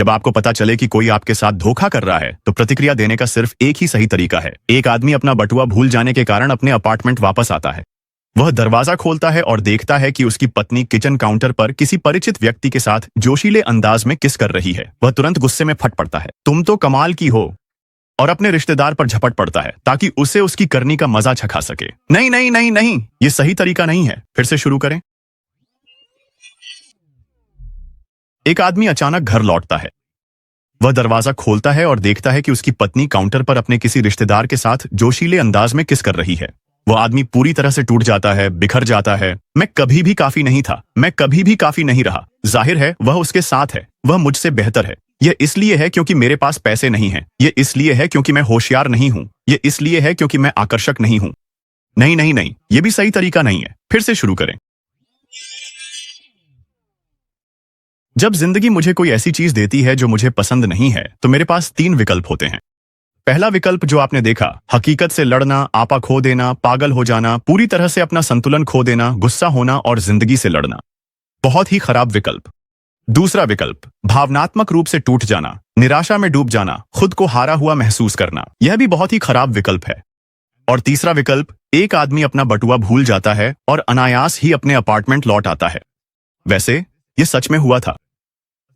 जब आपको पता चले कि कोई आपके साथ धोखा कर रहा है तो प्रतिक्रिया देने का सिर्फ एक ही सही तरीका है। एक आदमी अपना बटुआ भूल जाने के कारण अपने अपार्टमेंट वापस आता है। वह दरवाजा खोलता है और देखता है कि उसकी पत्नी किचन काउंटर पर किसी परिचित व्यक्ति के साथ जोशीले अंदाज में किस कर रही है। वह तुरंत गुस्से में फट पड़ता है, तुम तो कमाल की हो, और अपने रिश्तेदार पर झपट पड़ता है ताकि उसे उसकी करनी का मजा चखा सके। नहीं नहीं नहीं नहीं, ये सही तरीका नहीं है। फिर से शुरू करें। एक आदमी अचानक घर लौटता है। वह दरवाजा खोलता है और देखता है कि उसकी पत्नी काउंटर पर अपने किसी रिश्तेदार के साथ जोशीले अंदाज में किस कर रही है। वह आदमी पूरी तरह से टूट जाता है, बिखर जाता है। मैं कभी भी काफी नहीं था, मैं कभी भी काफी नहीं रहा। जाहिर है वह उसके साथ है, वह मुझसे बेहतर है। यह इसलिए है क्योंकि मेरे पास पैसे नहीं हैं। यह इसलिए है क्योंकि मैं होशियार नहीं हूं। यह इसलिए है क्योंकि मैं आकर्षक नहीं हूं। नहीं नहीं नहीं, यह भी सही तरीका नहीं है। फिर से शुरू करें। जब जिंदगी मुझे कोई ऐसी चीज देती है जो मुझे पसंद नहीं है तो मेरे पास 3 विकल्प होते हैं। पहला विकल्प जो आपने देखा, हकीकत से लड़ना, आपा खो देना, पागल हो जाना, पूरी तरह से अपना संतुलन खो देना, गुस्सा होना और जिंदगी से लड़ना। बहुत ही खराब विकल्प। दूसरा विकल्प, भावनात्मक रूप से टूट जाना, निराशा में डूब जाना, खुद को हारा हुआ महसूस करना। यह भी बहुत ही खराब विकल्प है। और तीसरा विकल्प, एक आदमी अपना बटुआ भूल जाता है और अनायास ही अपने अपार्टमेंट लौट आता है। वैसे यह सच में हुआ था।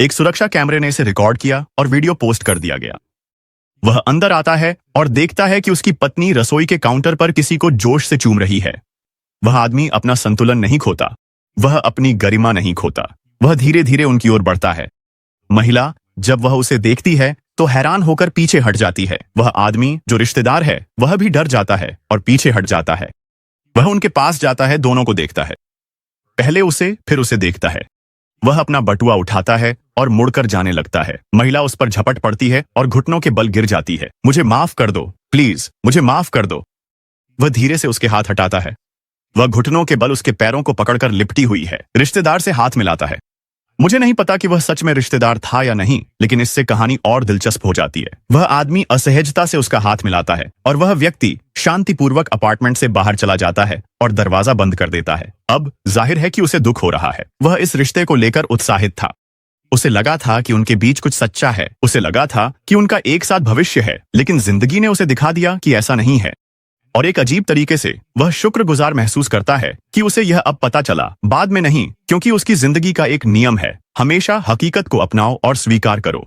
एक सुरक्षा कैमरे ने इसे रिकॉर्ड किया और वीडियो पोस्ट कर दिया गया। वह अंदर आता है और देखता है कि उसकी पत्नी रसोई के काउंटर पर किसी को जोश से चूम रही है। वह आदमी अपना संतुलन नहीं खोता, वह अपनी गरिमा नहीं खोता। वह धीरे धीरे उनकी ओर बढ़ता है। महिला जब वह उसे देखती है तो हैरान होकर पीछे हट जाती है। वह आदमी जो रिश्तेदार है वह भी डर जाता है और पीछे हट जाता है। वह उनके पास जाता है, दोनों को देखता है, पहले उसे फिर उसे देखता है। वह अपना बटुआ उठाता है और मुड़कर जाने लगता है। महिला उस पर झपट पड़ती है और घुटनों के बल गिर जाती है। मुझे माफ कर दो, प्लीज मुझे माफ कर दो। वह धीरे से उसके हाथ हटाता है। वह घुटनों के बल उसके पैरों को पकड़कर लिपटी हुई है। रिश्तेदार से हाथ मिलाता है। मुझे नहीं पता कि वह सच में रिश्तेदार था या नहीं, लेकिन इससे कहानी और दिलचस्प हो जाती है। वह आदमी असहजता से उसका हाथ मिलाता है और वह व्यक्ति शांतिपूर्वक अपार्टमेंट से बाहर चला जाता है और दरवाजा बंद कर देता है। अब जाहिर है कि उसे दुख हो रहा है। वह इस रिश्ते को लेकर उत्साहित था। उसे लगा था कि उनके बीच कुछ सच्चा है। उसे लगा था कि उनका एक साथ भविष्य है, लेकिन जिंदगी ने उसे दिखा दिया कि ऐसा नहीं है। और एक अजीब तरीके से वह शुक्रगुजार महसूस करता है कि उसे यह अब पता चला, बाद में नहीं, क्योंकि उसकी जिंदगी का एक नियम है, हमेशा हकीकत को अपनाओ और स्वीकार करो।